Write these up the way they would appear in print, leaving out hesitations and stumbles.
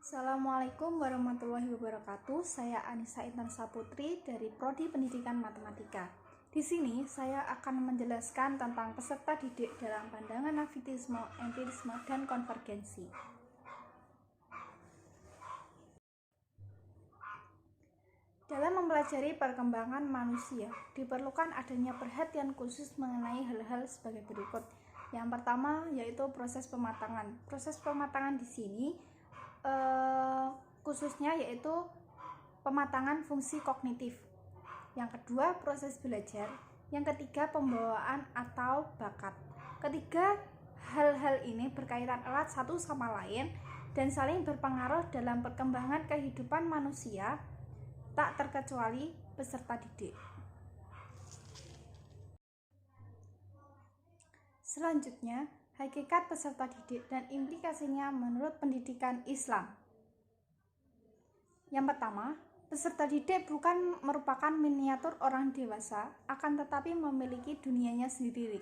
Assalamualaikum warahmatullahi wabarakatuh. Saya Anissa Intan Saputri dari Prodi Pendidikan Matematika. Di sini saya akan menjelaskan tentang peserta didik dalam pandangan nafitisme, empirisme, dan konvergensi. Dalam mempelajari perkembangan manusia, diperlukan adanya perhatian khusus mengenai hal-hal sebagai berikut. Yang pertama yaitu proses pematangan. Proses pematangan di sini khususnya yaitu pematangan fungsi kognitif. Yang kedua, proses belajar. Yang ketiga, pembawaan atau bakat. Ketiga hal-hal ini berkaitan erat satu sama lain dan saling berpengaruh dalam perkembangan kehidupan manusia, tak terkecuali peserta didik. Selanjutnya, hakikat peserta didik dan implikasinya menurut pendidikan Islam. Yang pertama, peserta didik bukan merupakan miniatur orang dewasa, akan tetapi memiliki dunianya sendiri.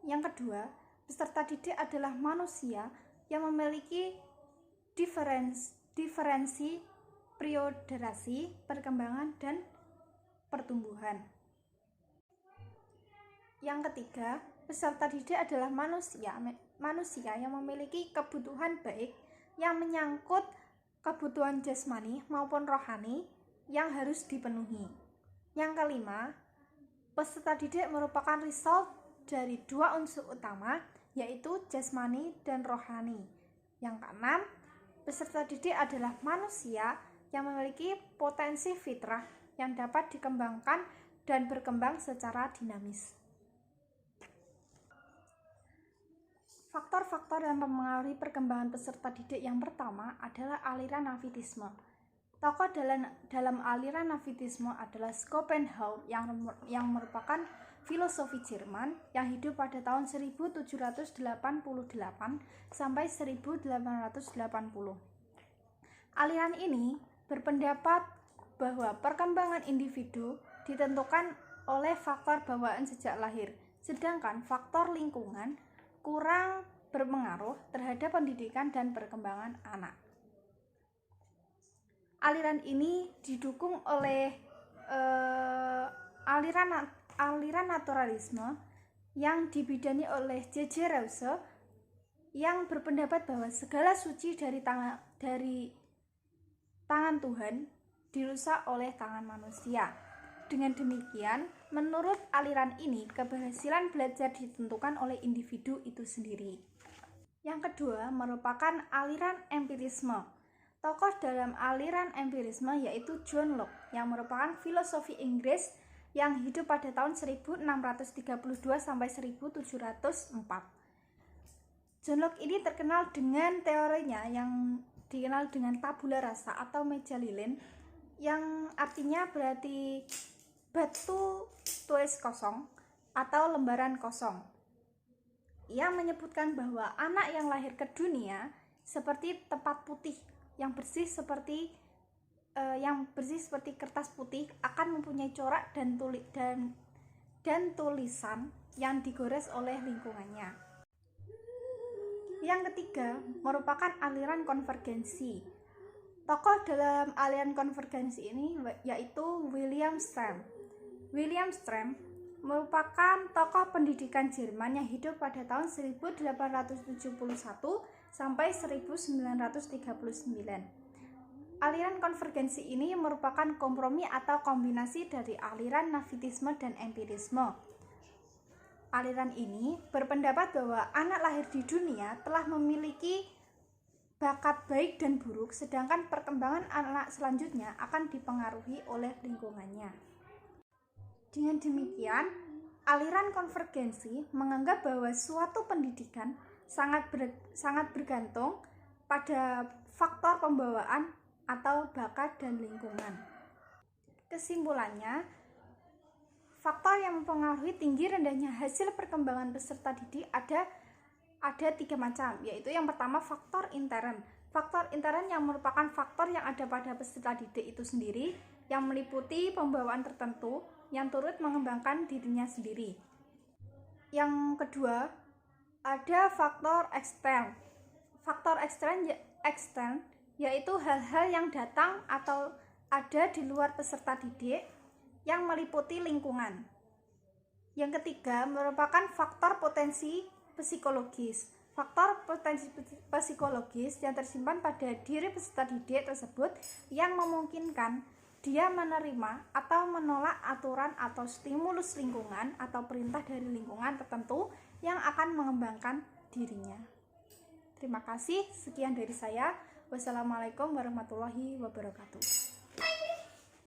Yang kedua, peserta didik adalah manusia yang memiliki diferensi prioderasi, perkembangan, dan pertumbuhan. Yang ketiga, peserta didik adalah manusia yang memiliki kebutuhan baik yang menyangkut kebutuhan jasmani maupun rohani yang harus dipenuhi. Yang kelima, peserta didik merupakan result dari dua unsur utama, yaitu jasmani dan rohani. Yang keenam, peserta didik adalah manusia yang memiliki potensi fitrah yang dapat dikembangkan dan berkembang secara dinamis. Faktor-faktor yang mempengaruhi perkembangan peserta didik yang pertama adalah aliran nafitisme. Tokoh dalam aliran nafitisme adalah Schopenhauer yang merupakan filosofi Jerman yang hidup pada tahun 1788 sampai 1880. Aliran ini berpendapat bahwa perkembangan individu ditentukan oleh faktor bawaan sejak lahir, sedangkan faktor lingkungan kurang berpengaruh terhadap pendidikan dan perkembangan anak. Aliran ini didukung oleh aliran naturalisme yang dibidani oleh J.J. Rousseau yang berpendapat bahwa segala suci dari tangan Tuhan dirusak oleh tangan manusia. Dengan demikian, menurut aliran ini, keberhasilan belajar ditentukan oleh individu itu sendiri. Yang kedua merupakan aliran empirisme. Tokoh dalam aliran empirisme yaitu John Locke yang merupakan filosofi Inggris yang hidup pada tahun 1632 sampai 1704. John Locke ini terkenal dengan teorinya yang dikenal dengan tabula rasa atau meja lilin, yang artinya berarti batu tulis kosong atau lembaran kosong. Ia menyebutkan bahwa anak yang lahir ke dunia seperti tempat putih yang bersih seperti kertas putih akan mempunyai corak dan tulisan yang digores oleh lingkungannya. Yang ketiga merupakan aliran konvergensi. Tokoh dalam aliran konvergensi ini yaitu William Strauss. William Strauss merupakan tokoh pendidikan Jerman yang hidup pada tahun 1871 sampai 1939. Aliran konvergensi ini merupakan kompromi atau kombinasi dari aliran nafitisme dan empirisme. Aliran ini berpendapat bahwa anak lahir di dunia telah memiliki bakat baik dan buruk, sedangkan perkembangan anak selanjutnya akan dipengaruhi oleh lingkungannya. Dengan demikian, aliran konvergensi menganggap bahwa suatu pendidikan sangat bergantung pada faktor pembawaan atau bakat dan lingkungan. Kesimpulannya, faktor yang mempengaruhi tinggi rendahnya hasil perkembangan peserta didik ada tiga macam, yaitu yang pertama faktor intern. Faktor intern yang merupakan faktor yang ada pada peserta didik itu sendiri, yang meliputi pembawaan tertentu yang turut mengembangkan dirinya sendiri. Yang kedua, ada faktor ekstern. Faktor ekstern extern, yaitu hal-hal yang datang atau ada di luar peserta didik yang meliputi lingkungan. Yang ketiga merupakan faktor potensi psikologis. Faktor potensi psikologis yang tersimpan pada diri peserta didik tersebut yang memungkinkan dia menerima atau menolak aturan atau stimulus lingkungan atau perintah dari lingkungan tertentu yang akan mengembangkan dirinya. Terima kasih, sekian dari saya. Wassalamualaikum warahmatullahi wabarakatuh.